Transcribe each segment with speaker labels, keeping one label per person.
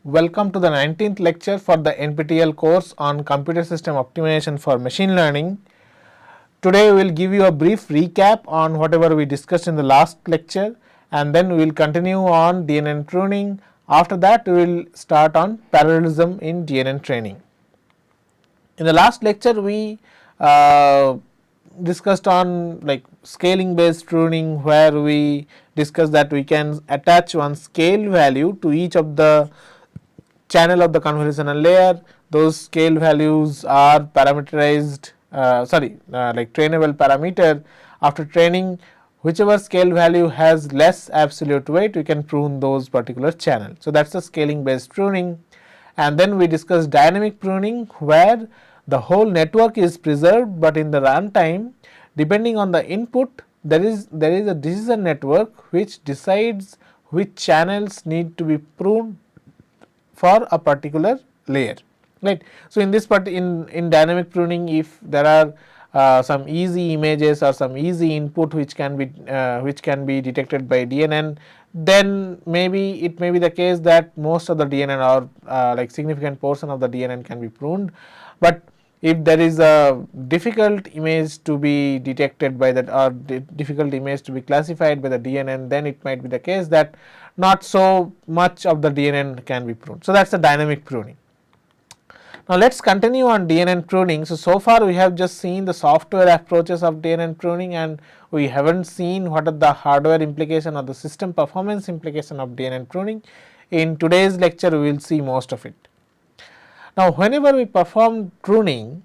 Speaker 1: Welcome to the 19th lecture for the NPTEL course on computer system optimization for machine learning. Today we will give you a brief recap on whatever we discussed in the last lecture, and then we will continue on DNN pruning. After that we will start on parallelism in DNN training. In the last lecture we discussed on like scaling based pruning, where we discussed that we can attach one scale value to each of the channel of the convolutional layer. Those scale values are parameterized like trainable parameter. After training, whichever scale value has less absolute weight, we can prune those particular channels. So that's the scaling based pruning. And then we discussed dynamic pruning, where the whole network is preserved, but in the runtime, depending on the input, there is a decision network which decides which channels need to be pruned for a particular layer, right. So in this part, in dynamic pruning, if there are some easy images or some easy input which can be detected by DNN, then maybe it may be the case that most of the DNN or like significant portion of the DNN can be pruned. But if there is a difficult image to be detected by that, or difficult image to be classified by the DNN, then it might be the case that not so much of the DNN can be pruned. So that's the dynamic pruning. Now let's continue on DNN pruning. So far we have just seen the software approaches of DNN pruning, and we haven't seen what are the hardware implication or the system performance implication of DNN pruning. In today's lecture we will see most of it. Now whenever we perform pruning,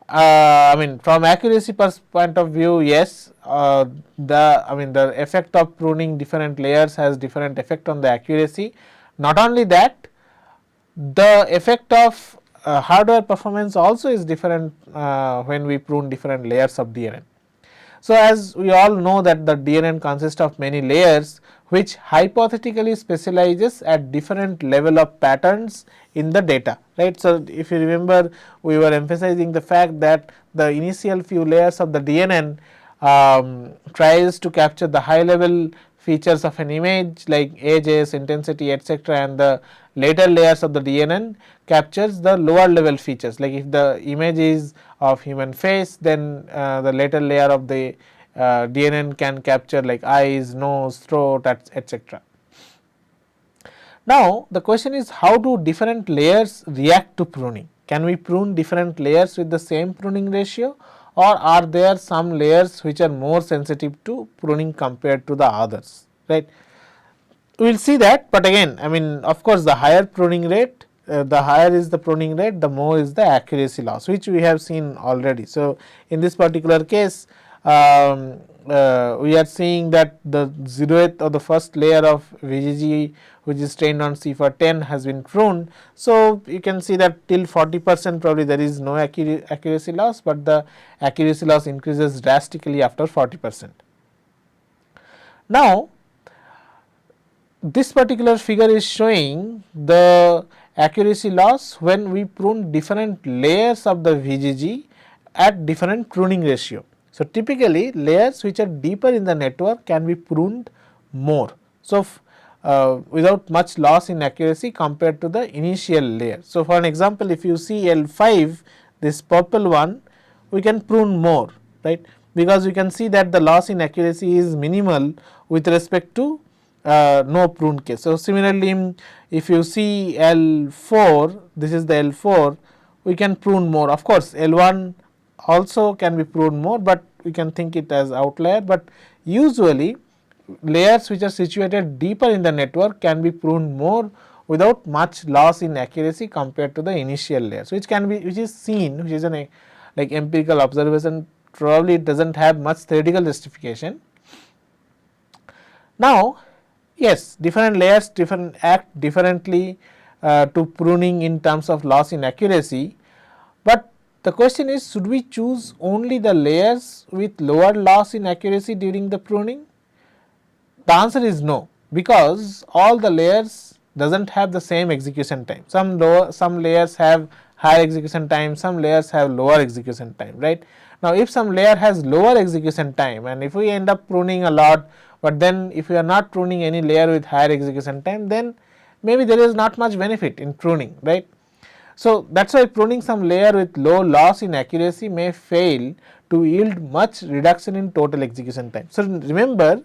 Speaker 1: from accuracy point of view, yes, the effect of pruning different layers has different effect on the accuracy. Not only that, the effect of hardware performance also is different when we prune different layers of DNN. So as we all know that the DNN consists of many layers, which hypothetically specializes at different level of patterns in the data, right. So if you remember, we were emphasizing the fact that the initial few layers of the DNN tries to capture the high level features of an image like edges, intensity, etc., and the later layers of the DNN captures the lower level features. Like if the image is of human face, then the later layer of the DNN can capture like eyes, nose, throat, etc. Now the question is, how do different layers react to pruning? Can we prune different layers with the same pruning ratio, or are there some layers which are more sensitive to pruning compared to the others, right? We will see that, but again, of course, the higher pruning rate, the higher is the pruning rate, the more is the accuracy loss, which we have seen already. So in this particular case, we are seeing that the 0th or the first layer of VGG, which is trained on C/10, has been pruned. So you can see that till 40% probably there is no accuracy loss, but the accuracy loss increases drastically after 40%. Now this particular figure is showing the accuracy loss when we prune different layers of the VGG at different pruning ratio. So typically layers which are deeper in the network can be pruned more, so without much loss in accuracy compared to the initial layer. So for an example, if you see L5, this purple one, we can prune more, right, because we can see that the loss in accuracy is minimal with respect to no prune case. So similarly, if you see L4, this is the L4, we can prune more. Of course L1 also can be pruned more, but we can think it as outlier, but usually layers which are situated deeper in the network can be pruned more without much loss in accuracy compared to the initial layers, which is seen, which is an like empirical observation. Probably it does not have much theoretical justification. Now yes, different layers act differently to pruning in terms of loss in accuracy, but the question is, should we choose only the layers with lower loss in accuracy during the pruning? The answer is no, because all the layers does not have the same execution time. Some layers have higher execution time, some layers have lower execution time, right. Now if some layer has lower execution time, and if we end up pruning a lot, but then if we are not pruning any layer with higher execution time, then maybe there is not much benefit in pruning, right. So that is why pruning some layer with low loss in accuracy may fail to yield much reduction in total execution time. So remember,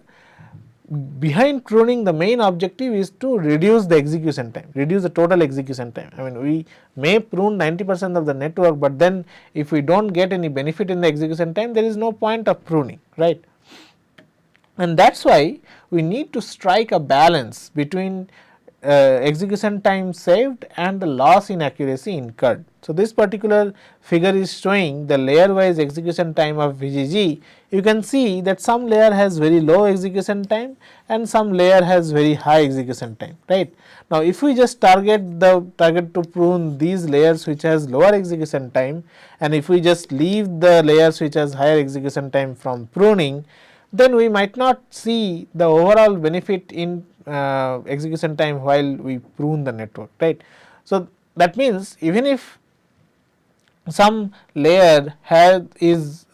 Speaker 1: behind pruning the main objective is to reduce the execution time, reduce the total execution time. I mean, we may prune 90% of the network, but then if we do not get any benefit in the execution time, there is no point of pruning, right. And that is why we need to strike a balance between execution time saved and the loss in accuracy incurred. So this particular figure is showing the layer wise execution time of VGG. You can see that some layer has very low execution time and some layer has very high execution time, right. Now if we just target to prune these layers which has lower execution time, and if we just leave the layers which has higher execution time from pruning, then we might not see the overall benefit in execution time while we prune the network, right. So that means even if some layer is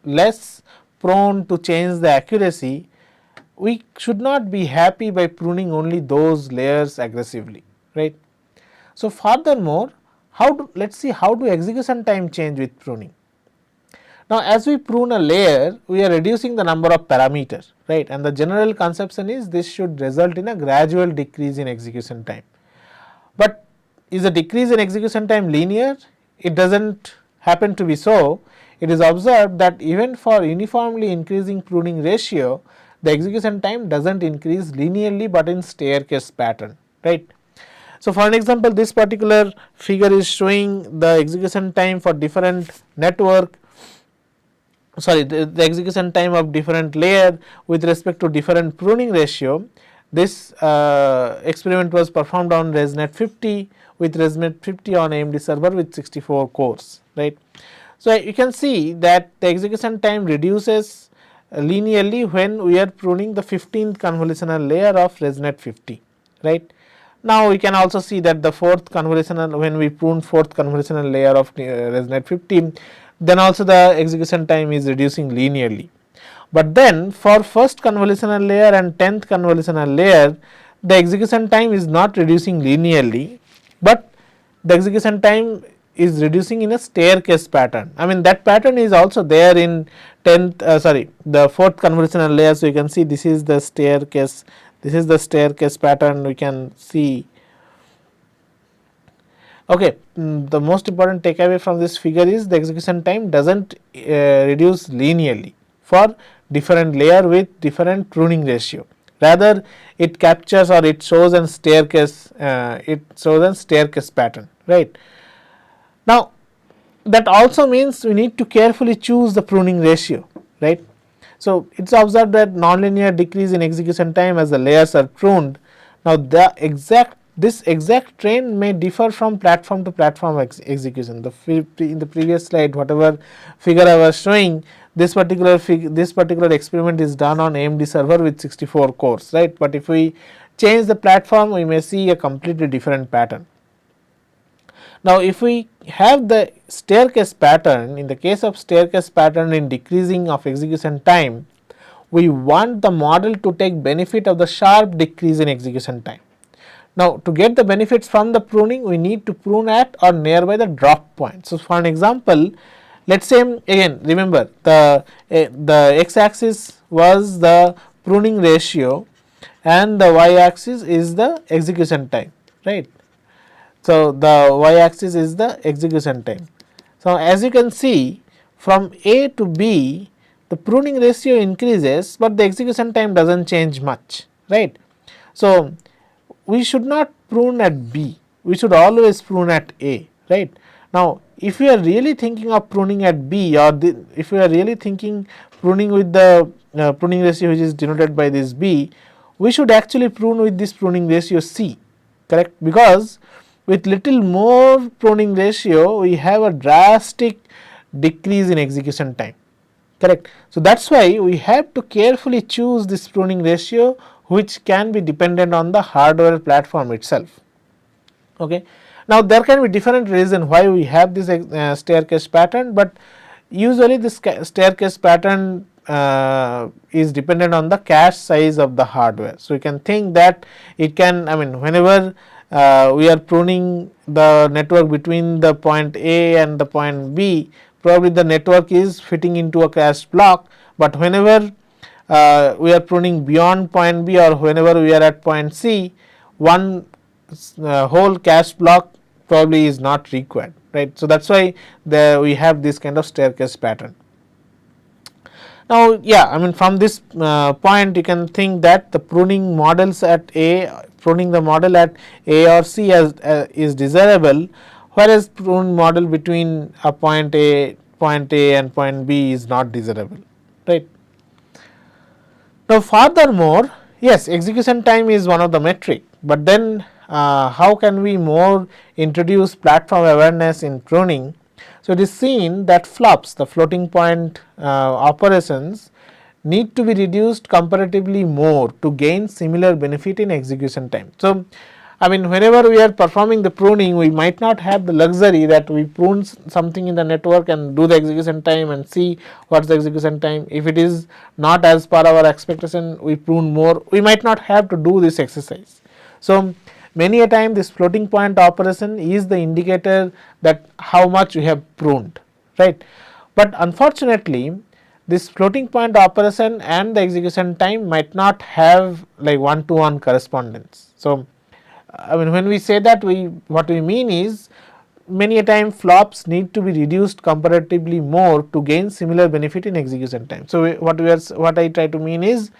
Speaker 1: less prone to change the accuracy, we should not be happy by pruning only those layers aggressively, right. So furthermore, let us see how do execution time change with pruning. Now as we prune a layer, we are reducing the number of parameters, right, and the general conception is this should result in a gradual decrease in execution time. But is the decrease in execution time linear? It does not happen to be so. It is observed that even for uniformly increasing pruning ratio, the execution time does not increase linearly but in staircase pattern, right. So for an example, this particular figure is showing the execution time for different network, the execution time of different layer with respect to different pruning ratio. This experiment was performed on ResNet 50 with ResNet 50 on AMD server with 64 cores, right. So you can see that the execution time reduces linearly when we are pruning the 15th convolutional layer of ResNet 50, right. Now we can also see that the fourth convolutional, when we prune fourth convolutional layer of ResNet 15, then also the execution time is reducing linearly. But then for first convolutional layer and 10th convolutional layer, the execution time is not reducing linearly, but the execution time is reducing in a staircase pattern. I mean, that pattern is also there in the fourth convolutional layer. So you can see this is the staircase, pattern we can see. Okay, the most important takeaway from this figure is the execution time does not reduce linearly for different layer with different pruning ratio. Rather, it captures or it shows a staircase, pattern, right. Now that also means we need to carefully choose the pruning ratio, right. So it is observed that nonlinear decrease in execution time as the layers are pruned. Now this exact trend may differ from platform to platform execution. In the previous slide, whatever figure I was showing, this particular experiment is done on AMD server with 64 cores, right. But if we change the platform, we may see a completely different pattern. Now if we have the staircase pattern, in the case of staircase pattern in decreasing of execution time, we want the model to take benefit of the sharp decrease in execution time. Now to get the benefits from the pruning, we need to prune at or nearby the drop point. So for an example, let us say, again remember the x axis was the pruning ratio and the y axis is the execution time, right. So the y axis is the execution time. So as you can see, from A to B, the pruning ratio increases, but the execution time does not change much, right. So we should not prune at B, we should always prune at A, right. Now if we are really thinking of pruning at B, or if we are really thinking pruning with the pruning ratio which is denoted by this B, we should actually prune with this pruning ratio C, correct, because with little more pruning ratio we have a drastic decrease in execution time, correct. So that is why we have to carefully choose this pruning ratio, which can be dependent on the hardware platform itself. Okay. Now there can be different reasons why we have this staircase pattern, but usually this staircase pattern is dependent on the cache size of the hardware. So, you can think that it can, I mean, whenever we are pruning the network between the point A and the point B, probably the network is fitting into a cache block, but whenever we are pruning beyond point B or whenever we are at point C, one whole cache block probably is not required, right. So, that is why we have this kind of staircase pattern. Now, yeah, I mean, from this point you can think that the pruning models at pruning the model at A or C as is desirable, whereas prune model between a point A and point B is not desirable, right. Now, furthermore, yes, execution time is one of the metric, but then how can we more introduce platform awareness in pruning? So, it is seen that flops, the floating point operations, need to be reduced comparatively more to gain similar benefit in execution time. So, I mean, whenever we are performing the pruning, we might not have the luxury that we prune something in the network and do the execution time and see what is the execution time. If it is not as per our expectation, we prune more, we might not have to do this exercise. So, many a time this floating point operation is the indicator that how much we have pruned, right. But unfortunately, this floating point operation and the execution time might not have like one to one correspondence. So, I mean, when we say that, what we mean is many a time flops need to be reduced comparatively more to gain similar benefit in execution time. So, what I try to mean is,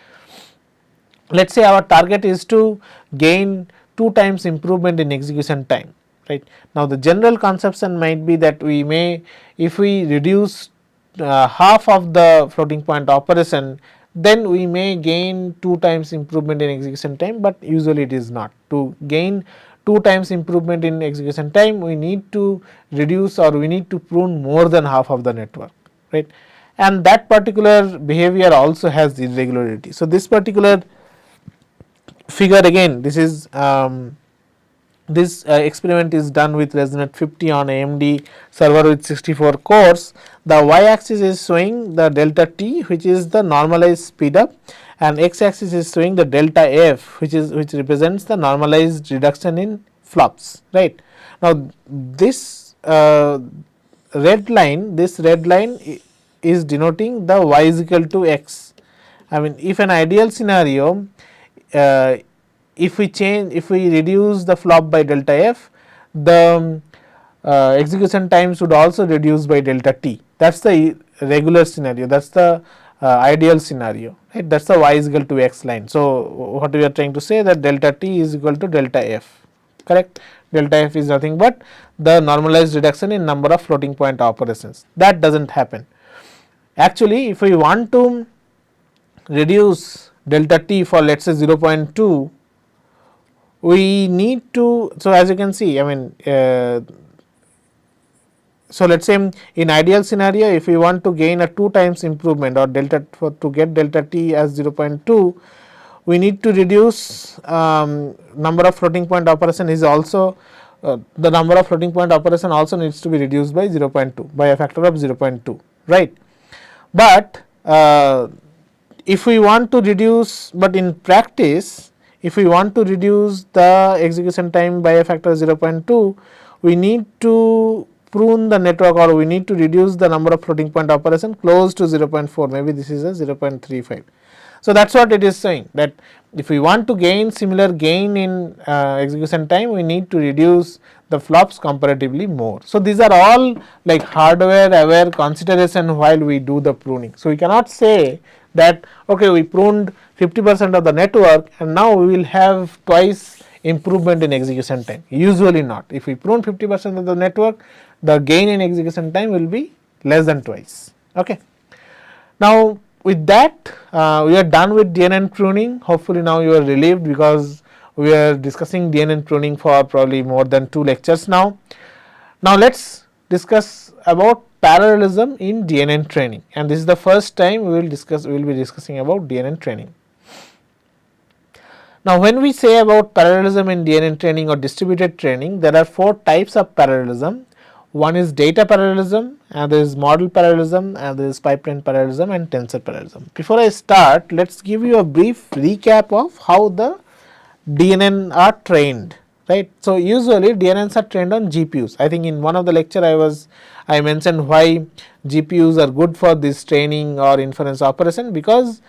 Speaker 1: let us say our target is to gain 2 times improvement in execution time, right. Now, the general conception might be that we may, if we reduce half of the floating point operation, then we may gain 2 times improvement in execution time, but usually it is not. To gain 2 times improvement in execution time, we need to reduce or we need to prune more than half of the network, right, and that particular behavior also has irregularity. So, this particular figure, again, this is this experiment is done with ResNet 50 on AMD server with 64 cores. The y axis is showing the delta t, which is the normalized speed up, and x axis is showing the delta f, which represents the normalized reduction in flops, right. Now, this red line is denoting the y is equal to x. I mean, if an ideal scenario, if we reduce the flop by delta f, the execution time should also reduce by delta t. That is the regular scenario, that is the ideal scenario, right. That is the y is equal to x line. So, what we are trying to say, that delta t is equal to delta f, correct. Delta f is nothing but the normalized reduction in number of floating point operations. That does not happen. Actually, if we want to reduce delta t for, let us say, 0.2, we need to, so as you can see, I mean, so let us say in ideal scenario, if we want to gain a 2 times improvement or delta to get delta t as 0.2, we need to reduce number of floating point operation is also the number of floating point operation also needs to be reduced by 0.2, by a factor of 0.2, right. But if we want to reduce, but in practice, if we want to reduce the execution time by a factor of 0.2, we need to prune the network, or we need to reduce the number of floating point operation close to 0.4, maybe this is a 0.35. So, that is what it is saying, that if we want to gain similar gain in execution time, we need to reduce the flops comparatively more. So, these are all like hardware aware consideration while we do the pruning. So, we cannot say that okay, we pruned 50% of the network and now we will have twice improvement in execution time. Usually not. If we prune 50% of the network, the gain in execution time will be less than twice. Okay. Now, with that, we are done with DNN pruning. Hopefully, now you are relieved, because we are discussing DNN pruning for probably more than 2 lectures now. Now, let us discuss about parallelism in DNN training, and this is the first time we will be discussing about DNN training. Now, when we say about parallelism in DNN training or distributed training, there are 4 types of parallelism. One is data parallelism, and there is model parallelism, and there is pipeline parallelism and tensor parallelism. Before I start, let us give you a brief recap of how the DNN are trained, right. So, usually DNNs are trained on GPUs. I think in one of the lecture I mentioned why GPUs are good for this training or inference operation, because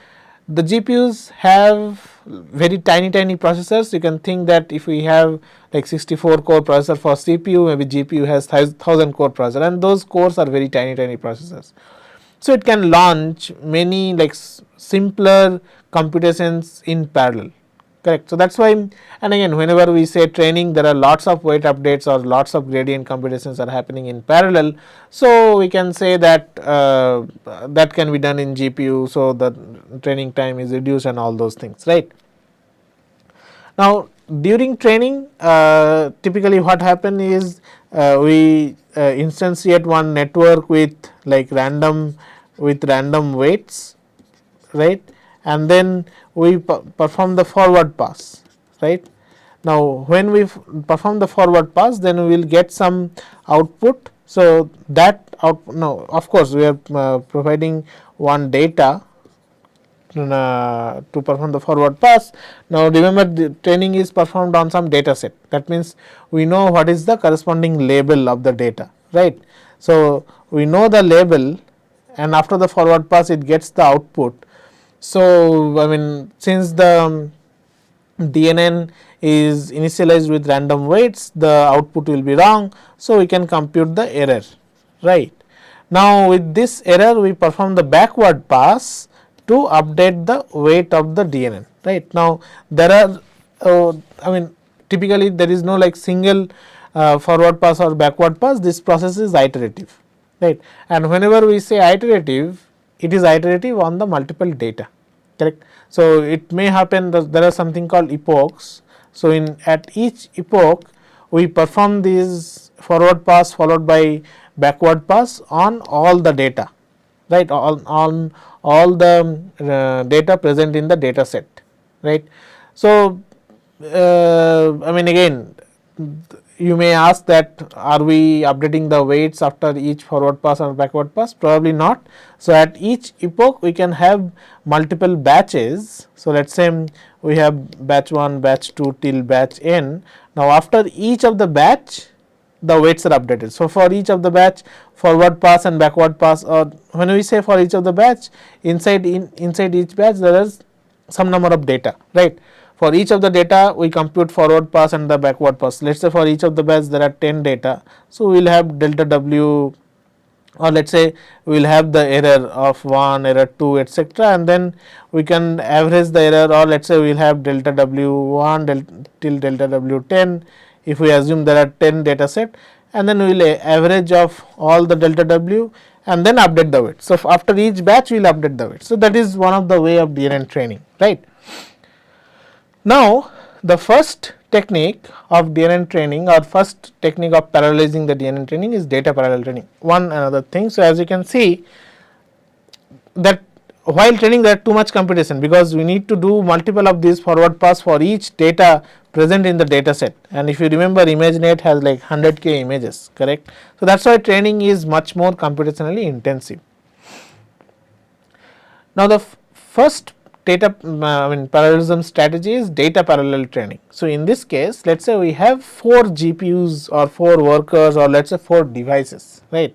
Speaker 1: the GPUs have very tiny processors. You can think that if we have like 64 core processor for CPU, maybe GPU has 1000 core processor, and those cores are very tiny processors. So, it can launch many like simpler computations in parallel, correct. So, that is why, and again whenever we say training, there are lots of weight updates or lots of gradient computations are happening in parallel. So, we can say that that can be done in GPU. So, the training time is reduced and all those things, right. Now, during training, typically what happen is we instantiate one network with like random weights, right, and then we perform the forward pass, right. Now, when we perform the forward pass, then we will get some output. So, that now of course, we are providing one data to perform the forward pass. Now, remember the training is performed on some data set. That means, we know what is the corresponding label of the data, right. So, we know the label, and after the forward pass it gets the output. So, I mean, since the DNN is initialized with random weights, the output will be wrong. So, we can compute the error, right. Now, with this error we perform the backward pass to update the weight of the DNN, right. Now, there are I mean, typically there is no like single forward pass or backward pass. This process is iterative, right, and whenever we say iterative, it is iterative on the multiple data, correct. So, it may happen that there are something called epochs. So, at each epoch we perform these forward pass followed by backward pass on all the data, right, on all the data present in the data set, right. So, I mean, again you may ask that are we updating the weights after each forward pass or backward pass? Probably not. So, at each epoch we can have multiple batches. So, let us say we have batch 1, batch 2 till batch n. Now, after each of the batch the weights are updated. So, for each of the batch forward pass and backward pass, or when we say for each of the batch, inside each batch there is some number of data, right. For each of the data we compute forward pass and the backward pass. Let us say for each of the batch there are 10 data. So, we will have delta w, or let us say we will have the error of 1, error 2, etc., and then we can average the error, or let us say we will have delta w 1 till delta w 10, if we assume there are 10 data set, and then we will average of all the delta w and then update the weight. So, after each batch we will update the weight. So, that is one of the way of DNN training, right. Now, the first technique of DNN training, or first technique of parallelizing the DNN training is data parallel training. One another thing. So, as you can see that while training there are too much computation, because we need to do multiple of these forward pass for each data present in the data set, and if you remember ImageNet has like 100k images, correct. So, that is why training is much more computationally intensive. Now, the first data parallelism strategy is data parallel training. So, in this case let us say we have 4 GPUs or 4 workers, or let us say 4 devices, right.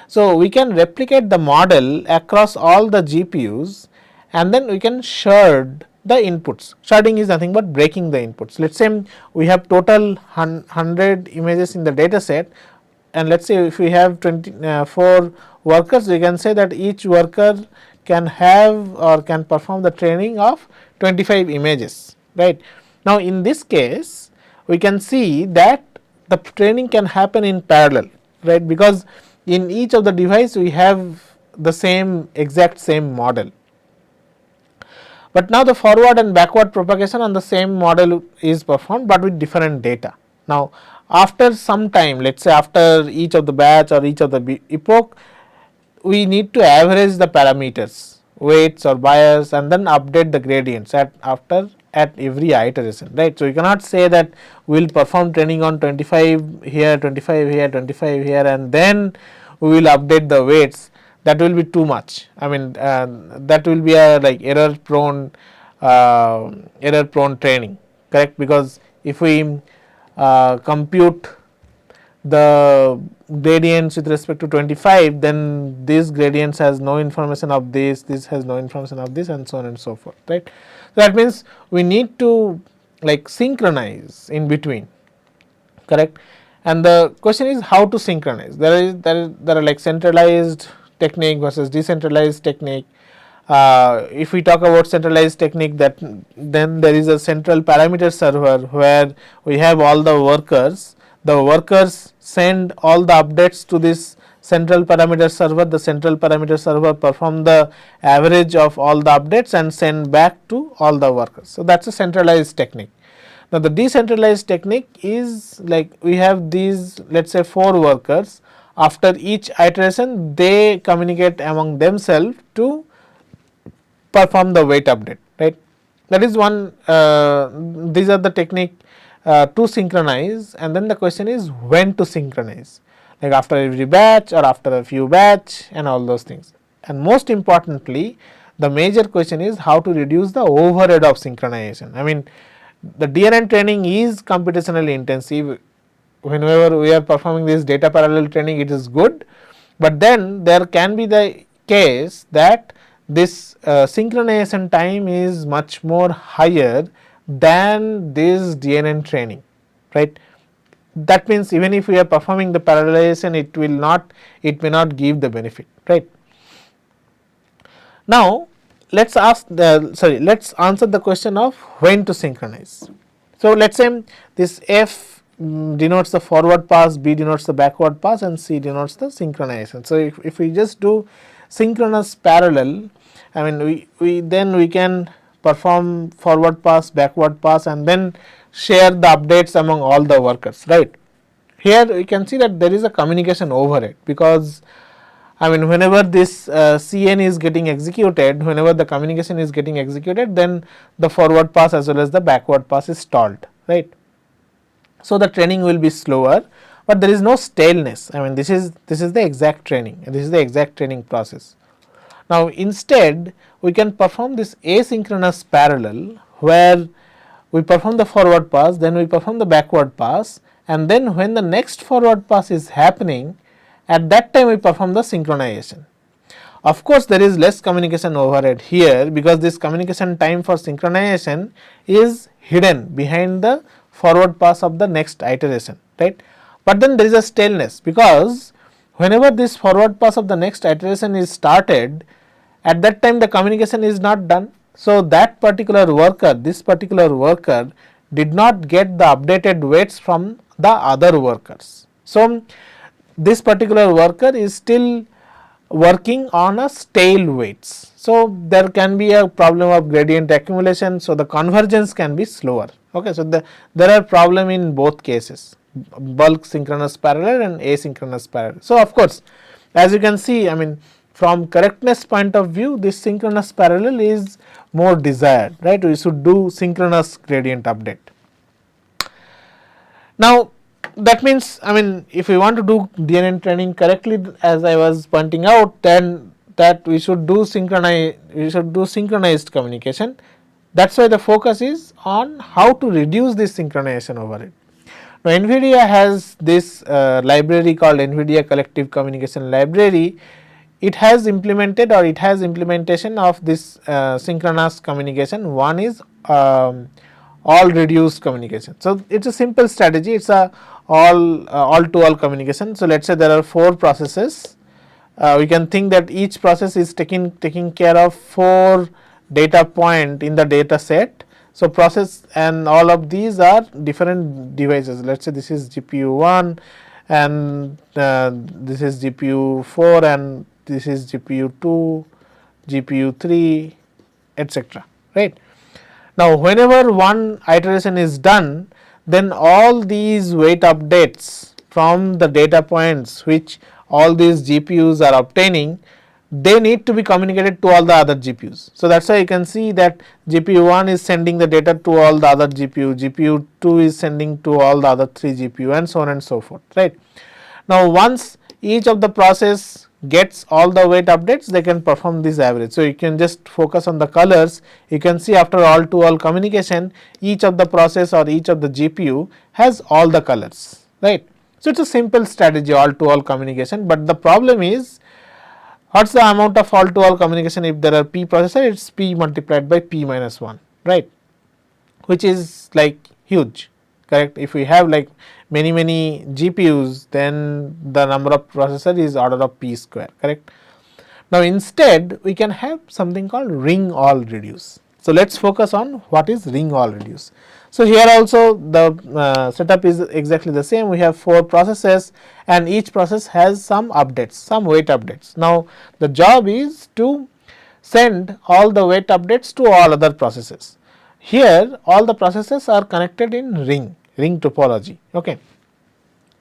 Speaker 1: So, we can replicate the model across all the GPUs, and then we can shard the inputs. Sharding is nothing but breaking the inputs. Let us say we have total 100 images in the data set, and let us say if we have 4 workers, we can say that each worker can have or can perform the training of 25 images, right. Now, in this case we can see that the training can happen in parallel, right, because in each of the device we have the exact same model. But now, the forward and backward propagation on the same model is performed, but with different data. Now, after some time, let us say after each of the batch or each of the epoch, we need to average the parameters, weights or bias, and then update the gradients after at every iteration, right. So, you cannot say that we will perform training on 25 here, 25 here, 25 here, and then we will update the weights. That will be too much. I mean, that will be a like error prone training, correct, because if we compute the gradients with respect to 25, then this gradients has no information of this has no information of this, and so on and so forth, right. So, that means we need to like synchronize in between, correct, and the question is how to synchronize. There are like centralized technique versus decentralized technique. If we talk about centralized technique, that then there is a central parameter server where we have all the workers. The workers send all the updates to this central parameter server. The central parameter server perform the average of all the updates and send back to all the workers. So, that is a centralized technique. Now, the decentralized technique is like we have these, let us say 4 workers. After each iteration, they communicate among themselves to perform the weight update, right. That is one, these are the technique to synchronize, and then the question is when to synchronize, like after every batch or after a few batch and all those things. And most importantly, the major question is how to reduce the overhead of synchronization. I mean, the DNN training is computationally intensive. Whenever we are performing this data parallel training, it is good, but then there can be the case that this synchronization time is much more higher than this DNN training, right. That means even if we are performing the parallelization, it may not give the benefit, right. Now, let us answer the question of when to synchronize. So, let us say this F denotes the forward pass, B denotes the backward pass, and C denotes the synchronization. So, if we just do synchronous parallel, I mean we can perform forward pass, backward pass, and then share the updates among all the workers, right. Here we can see that there is a communication overhead, because I mean whenever this CN is getting executed, whenever the communication is getting executed, then the forward pass as well as the backward pass is stalled, right. So, the training will be slower, but there is no staleness. I mean this is the exact training, this is the exact training process. Now, instead we can perform this asynchronous parallel, where we perform the forward pass, then we perform the backward pass, and then when the next forward pass is happening, at that time we perform the synchronization. Of course, there is less communication overhead here, because this communication time for synchronization is hidden behind the forward pass of the next iteration, right. But then there is a staleness, because whenever this forward pass of the next iteration is started, at that time the communication is not done. So, that particular worker, this particular worker did not get the updated weights from the other workers. So, this particular worker is still working on a stale weights. So, there can be a problem of gradient accumulation. So, the convergence can be slower. Okay. So, there are problem in both cases, bulk synchronous parallel and asynchronous parallel. So, of course, as you can see, I mean from correctness point of view, this synchronous parallel is more desired, right. We should do synchronous gradient update. Now, that means, I mean if we want to do DNN training correctly, as I was pointing out, then that we should do synchronized communication. That is why the focus is on how to reduce this synchronization overhead. Now, NVIDIA has this library called NVIDIA Collective Communication Library. It has implemented, or it has implementation of this synchronous communication. One is all reduced communication. So, it is a simple strategy, it is a all to all communication. So, let us say there are 4 processes. We can think that each process is taking care of 4 data point in the data set. So, process and all of these are different devices. Let us say this is GPU 1 and this is GPU 4 and this is GPU 2, GPU 3, etc. right. Now, whenever one iteration is done, then all these weight updates from the data points which all these GPUs are obtaining, they need to be communicated to all the other GPUs. So, that is why you can see that GPU 1 is sending the data to all the other GPU, GPU 2 is sending to all the other 3 GPU and so on and so forth, right. Now, once each of the process gets all the weight updates, they can perform this average. So, you can just focus on the colors. You can see after all to all communication, each of the process or each of the GPU has all the colors, right. So, it is a simple strategy, all to all communication, but the problem is, what is the amount of all to all communication if there are p processor? It is p multiplied by p minus 1, right, which is like huge, correct. If we have like many GPUs, then the number of processor is order of p square, correct. Now, instead we can have something called ring all reduce. So, let us focus on what is ring all reduce. So, here also the setup is exactly the same. We have 4 processes and each process has some updates, some weight updates. Now, the job is to send all the weight updates to all other processes. Here all the processes are connected in ring topology. Okay.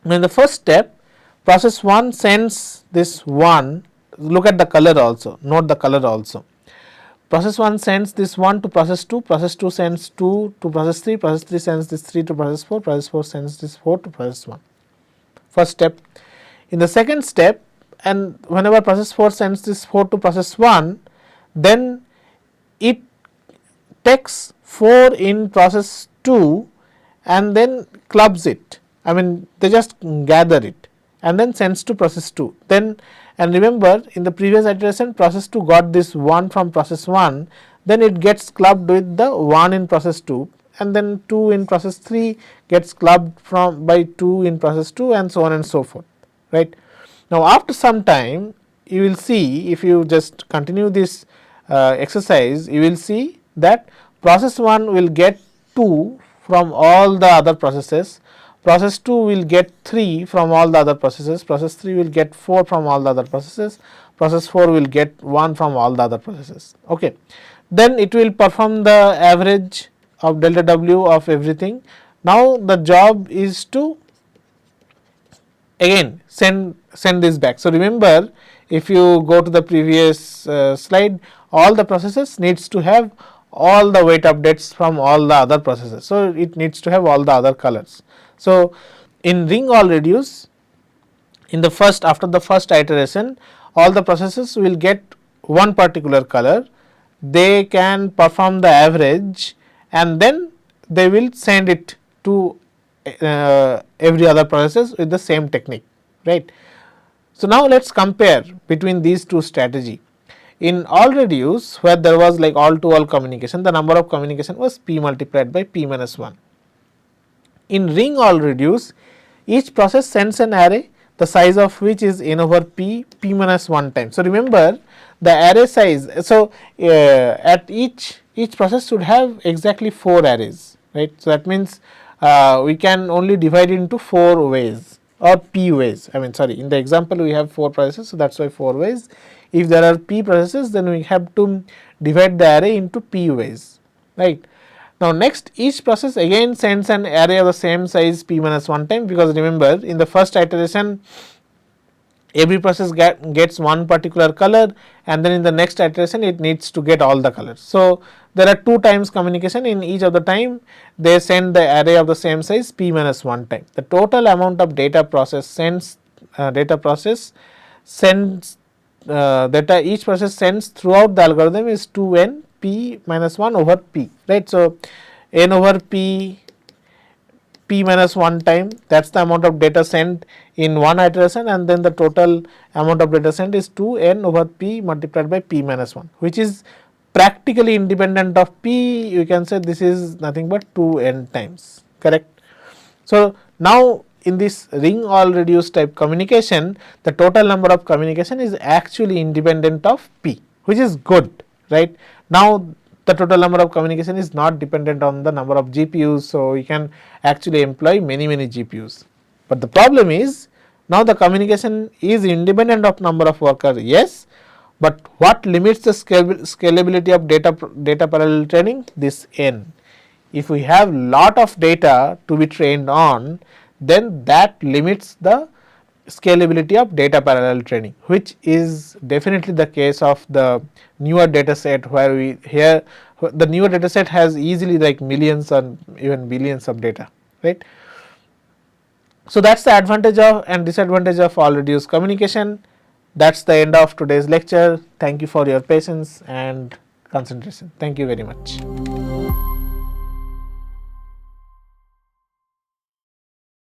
Speaker 1: Now, in the first step, process 1 sends this 1, look at the color also, note the color also. Process 1 sends this 1 to process 2, process 2 sends 2 to process 3, process 3 sends this 3 to process 4, process 4 sends this 4 to process 1. First step. In the second step, and whenever process 4 sends this 4 to process 1, then it takes 4 in process 2 and then clubs it. I mean, they just gather it and then sends to process 2. Then, and remember, in the previous iteration process 2 got this 1 from process 1, then it gets clubbed with the 1 in process 2 and then 2 in process 3 gets clubbed from by 2 in process 2 and so on and so forth, right. Now, after some time you will see, if you just continue this exercise, you will see that process 1 will get 2 from all the other processes, process 2 will get 3 from all the other processes, process 3 will get 4 from all the other processes, process 4 will get 1 from all the other processes. Okay. Then it will perform the average of delta W of everything. Now, the job is to again send this back. So, remember, if you go to the previous slide, all the processes needs to have all the weight updates from all the other processes. So, it needs to have all the other colors. So, in ring all reduce, in the first, after the first iteration, all the processes will get one particular color, they can perform the average and then they will send it to every other process with the same technique, right. So, now let us compare between these two strategy. In all reduce, where there was like all to all communication, the number of communication was p multiplied by p minus 1. In ring all reduce, each process sends an array, the size of which is n over p minus 1 time. So, remember the array size. So, at each process should have exactly 4 arrays, right. So, that means we can only divide into 4 ways or p ways. I mean, sorry, in the example we have 4 processes, so that is why 4 ways. If there are p processes, then we have to divide the array into p ways, right. Now, next, each process again sends an array of the same size p minus 1 time, because remember, in the first iteration every process gets one particular color and then in the next iteration it needs to get all the colors. So, there are 2 times communication, in each of the time they send the array of the same size p minus 1 time. The total amount of data process sends data each process sends throughout the algorithm is 2n p minus 1 over p, right. So, n over p minus 1 time, that is the amount of data sent in one iteration, and then the total amount of data sent is 2n over p multiplied by p minus 1, which is practically independent of p. You can say this is nothing but 2n times, correct. So, now in this ring all reduced type communication, the total number of communication is actually independent of p, which is good, right. Now, the total number of communication is not dependent on the number of GPUs. So, we can actually employ many GPUs, but the problem is now the communication is independent of number of workers, yes, but what limits the scalability of data parallel training? This n. If we have lot of data to be trained on, then that limits the scalability of data parallel training, which is definitely the case of the newer data set, where we here the newer data set has easily like millions and even billions of data, right. So that's the advantage of and disadvantage of all reduced communication. That's the end of today's lecture. Thank you for your patience and concentration. Thank you very much.